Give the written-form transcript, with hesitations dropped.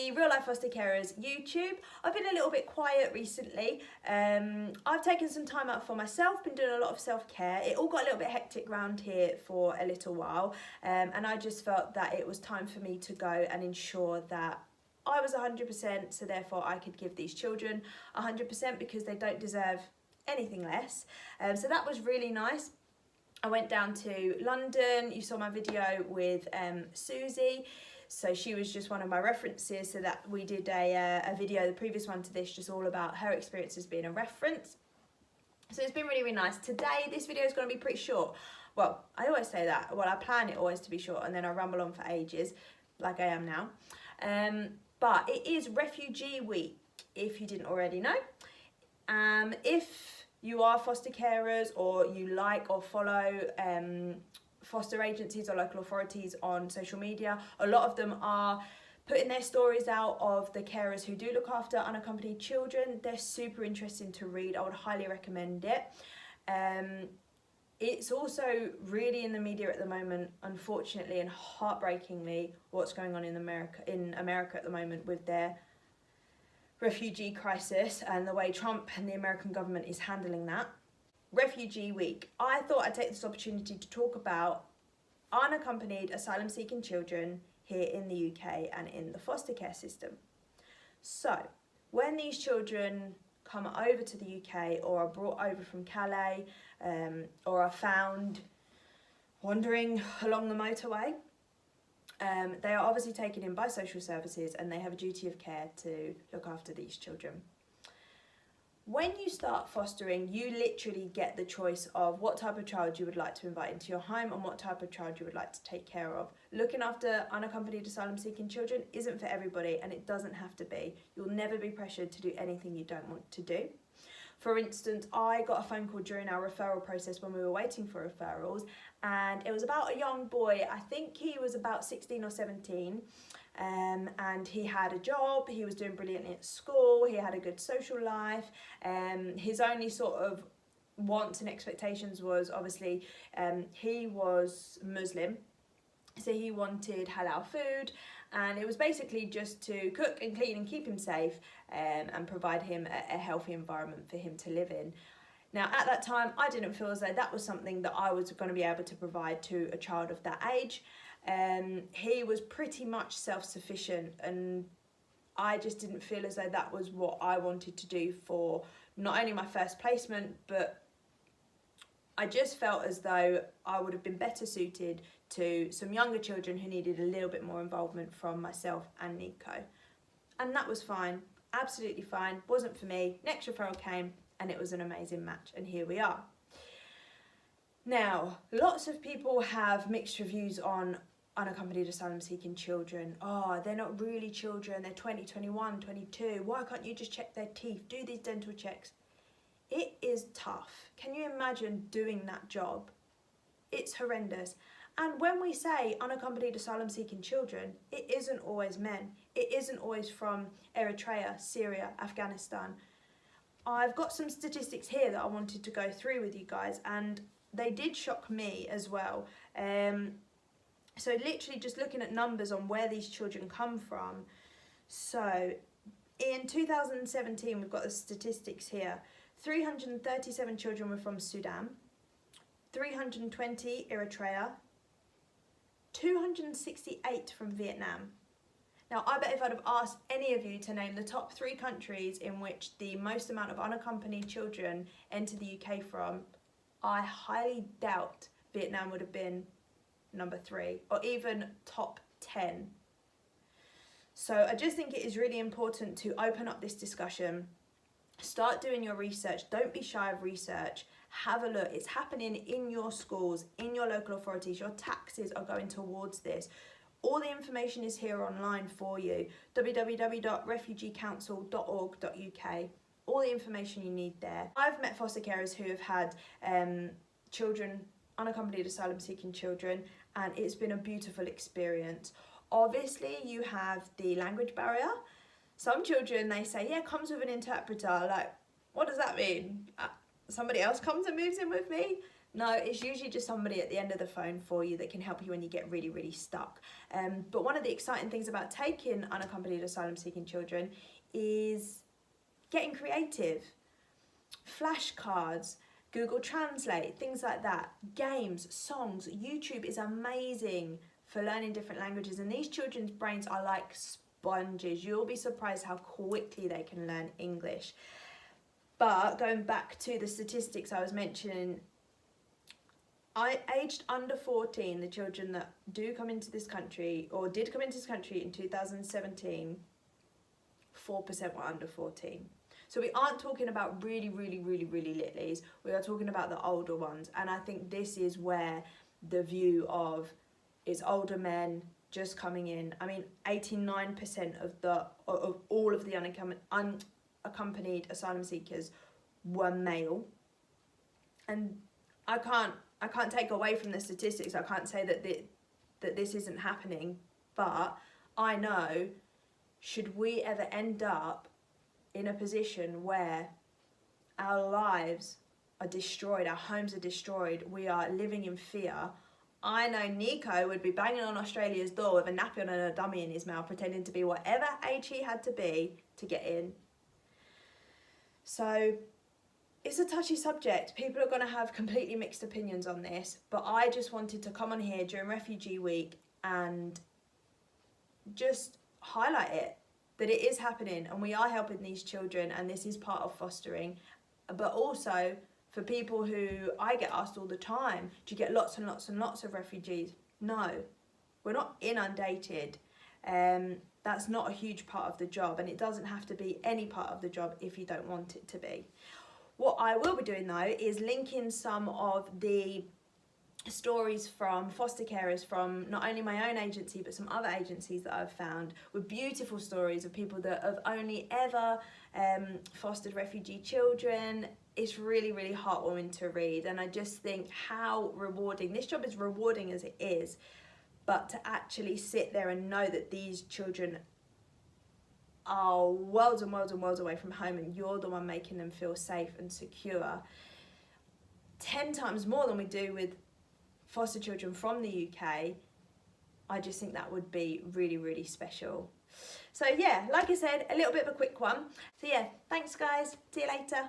the Real Life Foster Carers YouTube. I've been a little bit quiet recently. I've taken some time out for myself, been doing a lot of self-care. It all got a little bit hectic around here for a little while, and I just felt that it was time for me to go and ensure that I was 100%, so therefore I could give these children 100% because they don't deserve anything less. So that was really nice. I went down to London. You saw my video with Susie. So she was just one of my references, so that we did a video, the previous one to this, just all about her experience as being a reference. So it's been really, really nice. Today, this video is going to be pretty short. Well, I always say that. Well, I plan it always to be short and then I ramble on for ages, like I am now. But it is Refugee Week, if you didn't already know. If you are foster carers or you like or follow foster agencies or local authorities on social media, a lot of them are putting their stories out of the carers who do look after unaccompanied children. They're super interesting to read. I would highly recommend it. It's also really in the media at the moment, unfortunately and heartbreakingly, what's going on in America at the moment with their refugee crisis and the way Trump and the American government is handling that. Refugee Week. I thought I'd take this opportunity to talk about unaccompanied asylum seeking children here in the UK and in the foster care system. So when these children come over to the UK or are brought over from Calais or are found wandering along the motorway, they are obviously taken in by social services and they have a duty of care to look after these children. When you start fostering, you literally get the choice of what type of child you would like to invite into your home and what type of child you would like to take care of. Looking after unaccompanied asylum seeking children isn't for everybody, and it doesn't have to be. You'll never be pressured to do anything you don't want to do. For instance, I got a phone call during our referral process when we were waiting for referrals, and it was about a young boy. I think he was about 16 or 17, and he had a job, he was doing brilliantly at school, he had a good social life. His only sort of wants and expectations was obviously he was Muslim, so he wanted halal food, and it was basically just to cook and clean and keep him safe and provide him a healthy environment for him to live in. Now at that time I didn't feel as though that was something that I was going to be able to provide to a child of that age. He was pretty much self-sufficient, and I just didn't feel as though that was what I wanted to do for not only my first placement, but I just felt as though I would have been better suited to some younger children who needed a little bit more involvement from myself and Nico. And that was fine, absolutely fine, wasn't for me. Next referral came and it was an amazing match, and here we are. Now, lots of people have mixed reviews on unaccompanied asylum seeking children. Oh, they're not really children, they're 20, 21, 22. Why can't you just check their teeth, do these dental checks? It is tough. Can you imagine doing that job? It's horrendous. And when we say unaccompanied asylum seeking children, it isn't always men. It isn't always from Eritrea, Syria, Afghanistan. I've got some statistics here that I wanted to go through with you guys, and they did shock me as well. So literally just looking at numbers on where these children come from. So in 2017, we've got the statistics here. 337 children were from Sudan, 320 Eritrea, 268 from Vietnam. Now, I bet if I'd have asked any of you to name the top 3 countries in which the most amount of unaccompanied children enter the UK from, I highly doubt Vietnam would have been number 3 or even top 10. So I just think it is really important to open up this discussion. Start doing your research. Don't be shy of research. Have a look. It's happening in your schools, in your local authorities. Your taxes are going towards this. All the information is here online for you. www.refugeecouncil.org.uk. All the information you need there. I've met foster carers who have had children, unaccompanied asylum seeking children, and it's been a beautiful experience. Obviously, you have the language barrier. Some children, they say, yeah, comes with an interpreter. Like, what does that mean? Somebody else comes and moves in with me? No, it's usually just somebody at the end of the phone for you that can help you when you get really, really stuck. But one of the exciting things about taking unaccompanied asylum seeking children is getting creative. Flashcards, Google Translate, things like that, games, songs. YouTube is amazing for learning different languages, and these children's brains are like sponges. You'll be surprised how quickly they can learn English. But going back to the statistics I was mentioning, aged under 14, the children that do come into this country, or did come into this country in 2017, 4% were under 14. So we aren't talking about really, really, really, really littlies. We are talking about the older ones. And I think this is where the view of it's older men just coming in. I mean, 89% of all of the unaccompanied asylum seekers were male. And I can't take away from the statistics. I can't say that this isn't happening. But I know, should we ever end up in a position where our lives are destroyed, our homes are destroyed, we are living in fear, I know Nico would be banging on Australia's door with a nappy on and a dummy in his mouth, pretending to be whatever age he had to be to get in. So it's a touchy subject. People are going to have completely mixed opinions on this, but I just wanted to come on here during Refugee Week and just highlight it, that it is happening and we are helping these children, and this is part of fostering. But also for people who, I get asked all the time, do you get lots and lots and lots of refugees? No, we're not inundated. That's not a huge part of the job, and it doesn't have to be any part of the job if you don't want it to be. What I will be doing though is linking some of the stories from foster carers from not only my own agency but some other agencies that I've found, with beautiful stories of people that have only ever fostered refugee children. It's really, really heartwarming to read, and I just think how rewarding, this job is rewarding as it is, but to actually sit there and know that these children are worlds and worlds and worlds away from home, and you're the one making them feel safe and secure 10 times more than we do with foster children from the UK, I just think that would be really, really special. So yeah, like I said, a little bit of a quick one. So yeah, thanks guys, see you later.